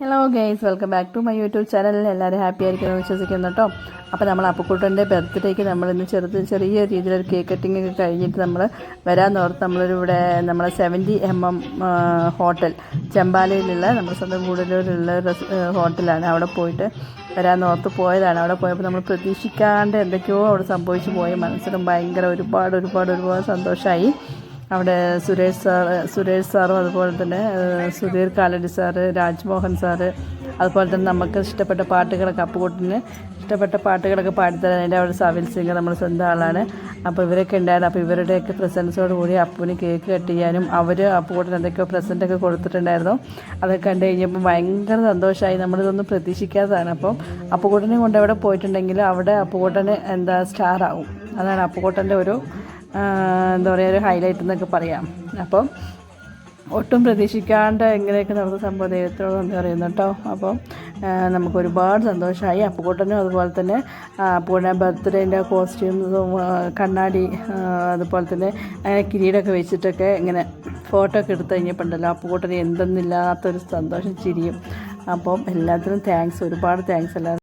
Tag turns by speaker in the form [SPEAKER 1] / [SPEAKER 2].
[SPEAKER 1] Hello guys, welcome back to my YouTube channel. എല്ലാവരും happy ആയിരിക്കുമെന്ന് വിശ്വസിക്കുന്നു കേട്ടോ. അപ്പോൾ നമ്മൾ അപ്പുക്കുട്ടൻ്റെ ബർത്ത്ഡേക്ക് നമ്മളിന്ന് ചെറിയ രീതിയിലൊരു കേക്ക് കട്ടിങ് ഒക്കെ കഴിഞ്ഞിട്ട് നമ്മൾ വരാമെന്നോർത്ത് ഇവിടെ നമ്മളെ 70mm ഹോട്ടൽ ചെമ്പാലയിലുള്ള നമ്മുടെ സ്വന്തം കൂടലൂരിലുള്ള ഹോട്ടലാണ്. അവിടെ പോയിട്ട് വരാമെന്നോർത്ത് പോയതാണ്. അവിടെ പോയപ്പോൾ നമ്മൾ പ്രതീക്ഷിക്കാണ്ട് എന്തൊക്കെയോ അവിടെ സംഭവിച്ചു പോയി. മനസ്സിലും ഭയങ്കര ഒരുപാട് സന്തോഷമായി. അവിടെ സുരേഷ് സാറും അതുപോലെ തന്നെ സുധീർ കാലടി സാറ്, രാജ്മോഹൻ സാറ്, അതുപോലെ തന്നെ നമുക്ക് ഇഷ്ടപ്പെട്ട പാട്ടുകളൊക്കെ അപ്പുകുട്ടന് ഇഷ്ടപ്പെട്ട പാട്ടുകളൊക്കെ പാടിത്തരാൻ അതിൻ്റെ അവിടെ സവിൽ സിംഗ് നമ്മുടെ സ്വന്തം ആളാണ്. അപ്പോൾ ഇവരൊക്കെ ഉണ്ടായിരുന്നു. അപ്പോൾ ഇവരുടെയൊക്കെ പ്രസൻസോട് കൂടി അപ്പുവിന് കേക്ക് കട്ട് ചെയ്യാനും അവർ അപ്പുകുട്ടന് എന്തൊക്കെയോ പ്രസൻറ്റൊക്കെ കൊടുത്തിട്ടുണ്ടായിരുന്നു. അതൊക്കെ കണ്ടു കഴിഞ്ഞപ്പോൾ ഭയങ്കര സന്തോഷമായി. നമ്മളിതൊന്നും പ്രതീക്ഷിക്കാത്തതാണ്. അപ്പം അപ്പുകുട്ടനെ കൊണ്ട് എവിടെ പോയിട്ടുണ്ടെങ്കിൽ അവിടെ അപ്പുകുട്ടന് സ്റ്റാറാവും. അതാണ് അപ്പുകുട്ടൻ്റെ ഒരു ഒരു ഹൈലൈറ്റ് എന്നൊക്കെ പറയാം. അപ്പം ഒട്ടും പ്രതീക്ഷിക്കാണ്ട് എങ്ങനെയൊക്കെ നടന്ന സംഭവം ദൈവത്തോട് നന്ദി പറയുന്നു കേട്ടോ. അപ്പം നമുക്ക് ഒരുപാട് സന്തോഷമായി. അപ്പുകുട്ടനും അതുപോലെ തന്നെ അപ്പുകുട്ടൻ്റെ ബർത്ത്ഡേൻ്റെ കോസ്റ്റ്യൂംസും കണ്ണാടി അതുപോലെ തന്നെ കിരീടമൊക്കെ വെച്ചിട്ടൊക്കെ ഇങ്ങനെ ഫോട്ടോ ഒക്കെ എടുത്ത് കഴിഞ്ഞപ്പോണ്ടല്ലോ അപ്പുകുട്ടന് എന്തെന്നില്ലാത്തൊരു സന്തോഷം ചിരിയും. അപ്പം എല്ലാത്തിനും ഒരുപാട് താങ്ക്സ് എല്ലാവരും.